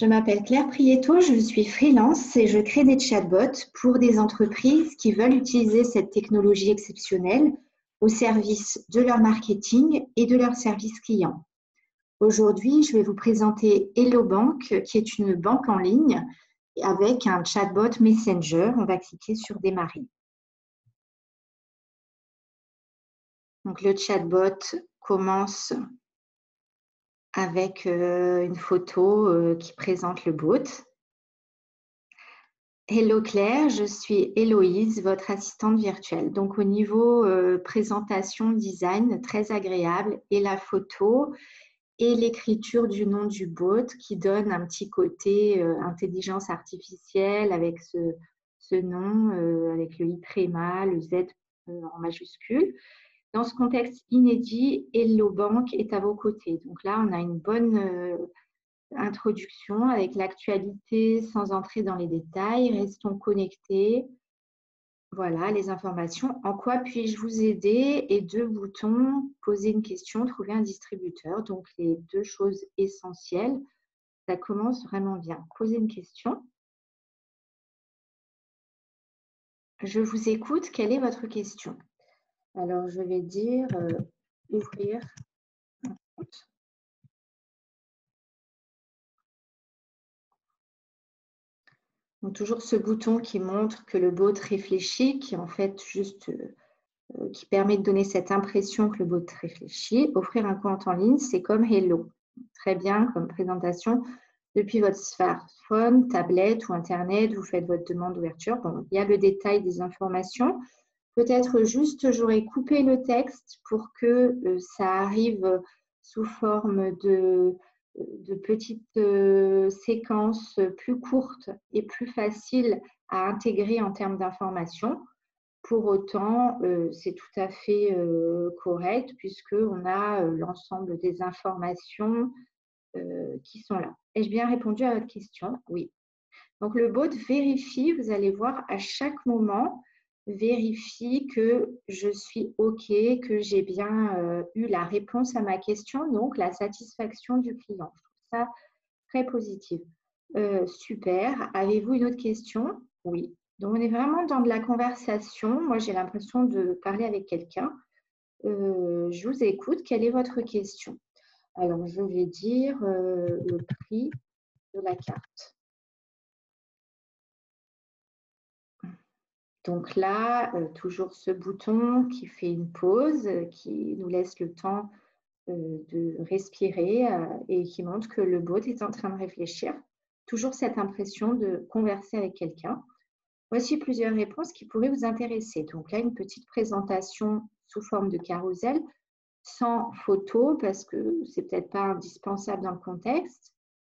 Je m'appelle Claire Prieto, je suis freelance et je crée des chatbots pour des entreprises qui veulent utiliser cette technologie exceptionnelle au service de leur marketing et de leur service client. Aujourd'hui, je vais vous présenter Hello Bank, qui est une banque en ligne avec un chatbot Messenger. On va cliquer sur Démarrer. Donc, le chatbot commence avec une photo qui présente le bot. Hello Claire, je suis Héloïse, votre assistante virtuelle. Donc au niveau présentation, design, très agréable, et la photo et l'écriture du nom du bot qui donne un petit côté intelligence artificielle avec ce nom, avec le I tréma, le Z en majuscule. Dans ce contexte inédit, Hello Bank est à vos côtés. Donc là, on a une bonne introduction avec l'actualité sans entrer dans les détails. Restons connectés. Voilà les informations. En quoi puis-je vous aider? Et deux boutons, poser une question, trouver un distributeur. Donc les deux choses essentielles. Ça commence vraiment bien. Poser une question. Je vous écoute. Quelle est votre question? Alors je vais dire ouvrir un compte. Donc, toujours ce bouton qui montre que le bot réfléchit, qui est en fait juste qui permet de donner cette impression que le bot réfléchit. Offrir un compte en ligne, c'est comme Hello. Très bien comme présentation. Depuis votre smartphone, tablette ou Internet, vous faites votre demande d'ouverture. Bon, il y a le détail des informations. Peut-être juste, j'aurais coupé le texte pour que ça arrive sous forme de petites séquences plus courtes et plus faciles à intégrer en termes d'informations. Pour autant, c'est tout à fait correct puisqu'on a l'ensemble des informations qui sont là. Ai-je bien répondu à votre question? Oui. Donc, le bot vérifie, vous allez voir à chaque moment, vérifie que je suis OK, que j'ai bien eu la réponse à ma question, donc la satisfaction du client. Je trouve ça très positif. Super. Avez-vous une autre question? Oui. Donc, on est vraiment dans de la conversation. Moi, j'ai l'impression de parler avec quelqu'un. Je vous écoute. Quelle est votre question? Alors, je vais dire le prix de la carte. Donc là, toujours ce bouton qui fait une pause, qui nous laisse le temps de respirer et qui montre que le bot est en train de réfléchir. Toujours cette impression de converser avec quelqu'un. Voici plusieurs réponses qui pourraient vous intéresser. Donc là, une petite présentation sous forme de carrousel, sans photo, parce que ce n'est peut-être pas indispensable dans le contexte,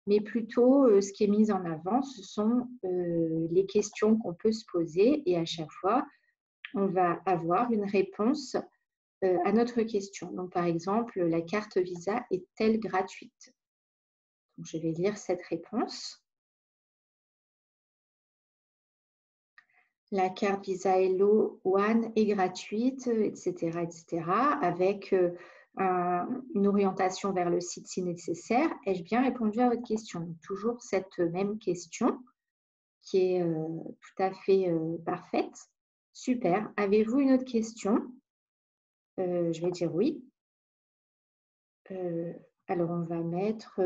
mais plutôt ce qui est mis en avant, ce sont les questions qu'on peut se poser et à chaque fois, on va avoir une réponse à notre question. Donc, par exemple, la carte Visa est-elle gratuite? Donc, je vais lire cette réponse. La carte Visa Hello One est gratuite, etc., etc., avec une orientation vers le site si nécessaire. Ai-je bien répondu à votre question? Donc, toujours cette même question qui est tout à fait parfaite. Super. Avez-vous une autre question? Je vais dire oui. Alors, on va mettre,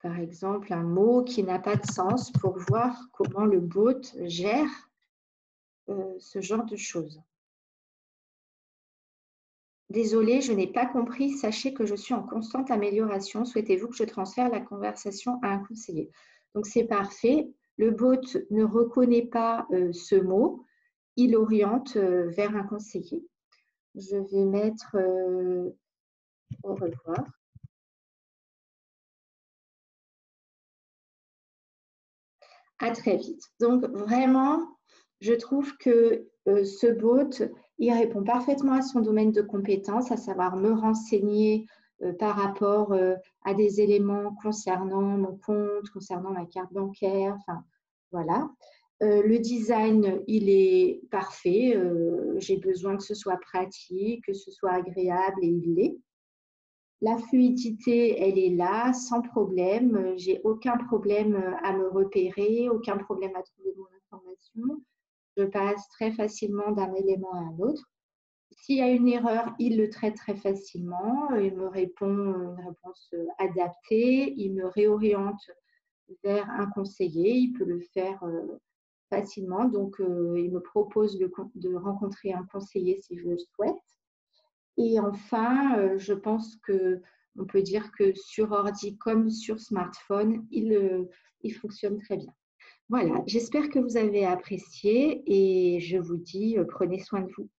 par exemple, un mot qui n'a pas de sens pour voir comment le bot gère ce genre de choses. Désolée, je n'ai pas compris. Sachez que je suis en constante amélioration. Souhaitez-vous que je transfère la conversation à un conseiller? Donc, c'est parfait. Le bot ne reconnaît pas ce mot. Il oriente vers un conseiller. Je vais mettre au revoir. À très vite. Donc, vraiment, je trouve que ce bot, il répond parfaitement à son domaine de compétence, à savoir me renseigner par rapport à des éléments concernant mon compte, concernant ma carte bancaire, enfin, voilà. Le design, il est parfait. J'ai besoin que ce soit pratique, que ce soit agréable et il l'est. La fluidité, elle est là, sans problème. J'ai aucun problème à me repérer, aucun problème à trouver mon information. Je passe très facilement d'un élément à un autre. S'il y a une erreur, il le traite très facilement. Il me répond une réponse adaptée. Il me réoriente vers un conseiller. Il peut le faire facilement. Donc, il me propose de rencontrer un conseiller si je le souhaite. Et enfin, je pense qu'on peut dire que sur ordi comme sur smartphone, il fonctionne très bien. Voilà, j'espère que vous avez apprécié et je vous dis, prenez soin de vous.